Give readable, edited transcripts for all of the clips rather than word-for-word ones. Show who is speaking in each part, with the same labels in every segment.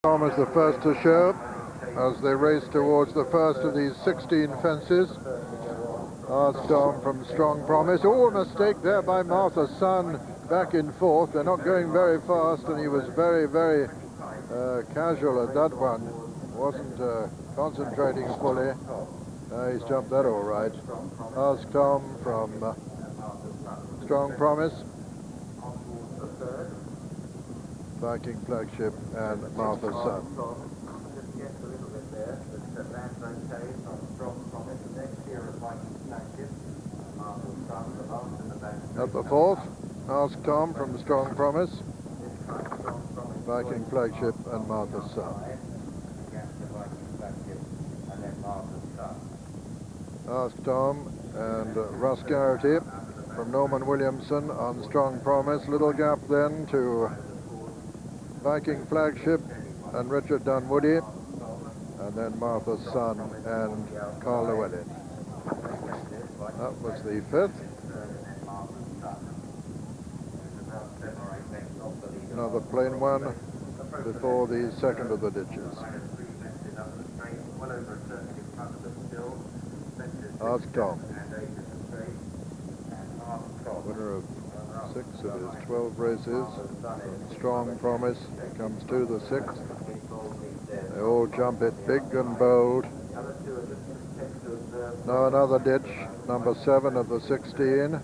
Speaker 1: Tom is the first to show as they race towards the first of these 16 fences. Tom from Strong Promise. Oh, a mistake there by Martha's son back in fourth. They're not going very fast, and he was very, very casual at that one. Wasn't concentrating fully. He's jumped that all right. Tom from Strong Promise. Viking Flagship and Martha's son. At the fourth, Ask Tom from Strong Promise, Viking Flagship and Martha's son. Ask Tom and Russ Garrity from Norman Williamson on Strong Promise. Little gap then to Viking Flagship and Richard Dunwoody, and then Martha's son and Carl Llewellyn. That was the fifth. Another plain one before the second of the ditches. Ask Tom. Winner of 6 of his 12 races. Strong Promise comes to the 6th. They all jump it big and bold. Now another ditch, number 7 of the 16.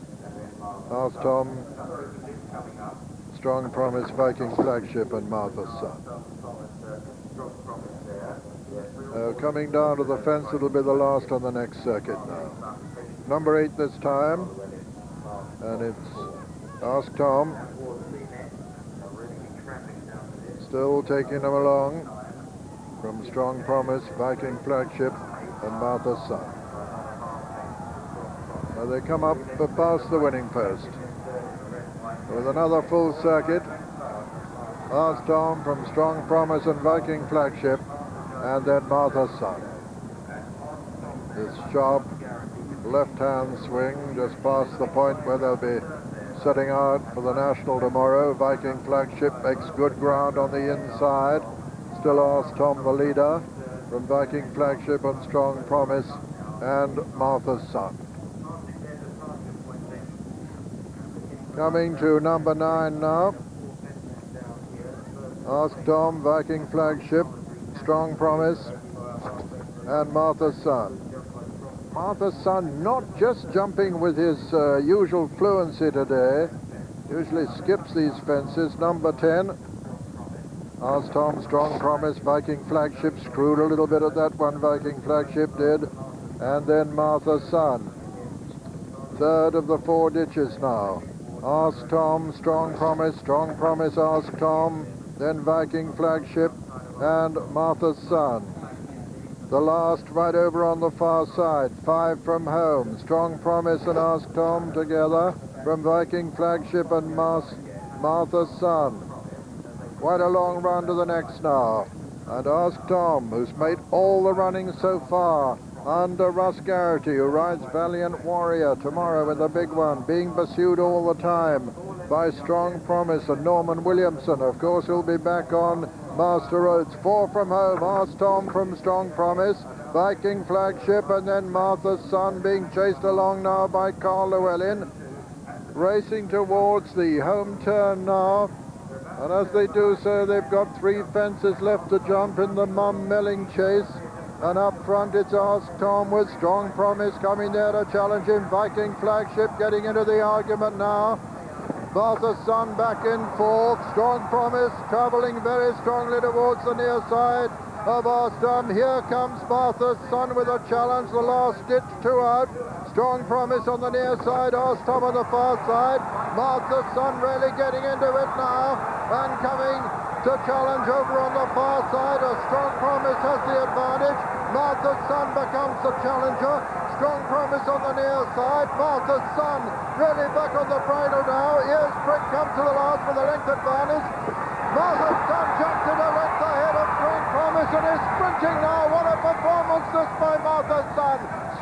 Speaker 1: Ask Tom, Strong Promise, Viking Flagship and Martha's son. Coming down to the fence, it'll be the last on the next circuit now. Number 8 this time, and it's Ask Tom, still taking them along from Strong Promise, Viking Flagship and Martha's son. Now they come up past the winning post. With another full circuit, Ask Tom from Strong Promise and Viking Flagship, and then Martha's son. This sharp left-hand swing just past the point where they'll be setting out for the National tomorrow. Viking Flagship makes good ground on the inside. Still Ask Tom the leader from Viking Flagship and Strong Promise and Martha's son. Coming to number 9 now. Ask Tom, Viking Flagship, Strong Promise and Martha's son. Martha's son not just jumping with his usual fluency today. Usually skips these fences. Number 10. Ask Tom, Strong Promise, Viking Flagship, screwed a little bit at that one, Viking Flagship did. And then Martha's son. Third of the 4 ditches now. Ask Tom, Strong Promise, Ask Tom, then Viking Flagship and Martha's son. The last right over on the far side, 5 from home. Strong Promise and Ask Tom together from Viking Flagship and Martha's son. Quite a long run to the next now. And Ask Tom, who's made all the running so far, under Russ Garrity, who rides Valiant Warrior tomorrow in the big one, being pursued all the time by Strong Promise and Norman Williamson. Of course, he'll be back on Master Roads. 4 from home, Ask Tom from Strong Promise, Viking Flagship, and then Martha's son being chased along now by Carl Llewellyn. Racing towards the home turn now. And as they do so, they've got 3 fences left to jump in the Mumm Melling chase. And up front, it's Ask Tom with Strong Promise coming there to challenge him. Viking Flagship getting into the argument now. Martha's son back in 4th. Strong Promise travelling very strongly towards the near side of Ask Tom. Here comes Martha's son with a challenge. The last ditch, 2 out. Strong Promise on the near side. Ask Tom on the far side. Martha's son really getting into it now and coming to challenge over on the far side. A Strong Promise has the advantage. Martha's son becomes the challenger. Strong Promise on the near side. Martha's son really back on the bridle now. Here's Prick comes to the last with a length advantage. Martha's son jumped in a length ahead of Strong Promise and is sprinting now. What a performance this by Martha's son.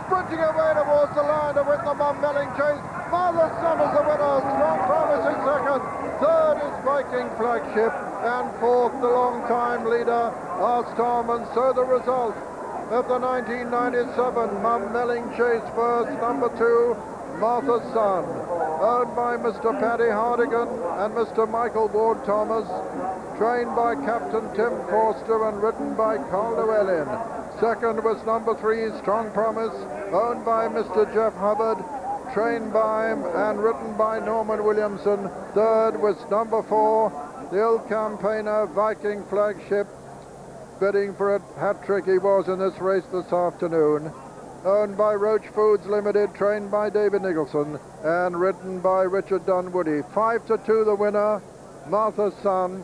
Speaker 1: Sprinting away towards the line to win the Mumm Melling chase. Martha's son is the winner. Strong Promise in second. Third is Viking Flagship. and fourth, the long-time leader, Tom. And so the result of the 1997 Mumm Melling Chase first, number 2, Martha's Son, owned by Mr. Paddy Hardigan and Mr. Michael Ward Thomas, trained by Captain Tim Forster and ridden by Carl Llewellyn. Second was number 3, Strong Promise, owned by Mr. Jeff Hubbard, trained by him and ridden by Norman Williamson. Third was number 4, the old campaigner Viking Flagship, bidding for a hat-trick he was in this race this afternoon, owned by Roach Foods Limited, trained by David Nicholson and ridden by Richard Dunwoody. 5-2 the winner, Martha's Son.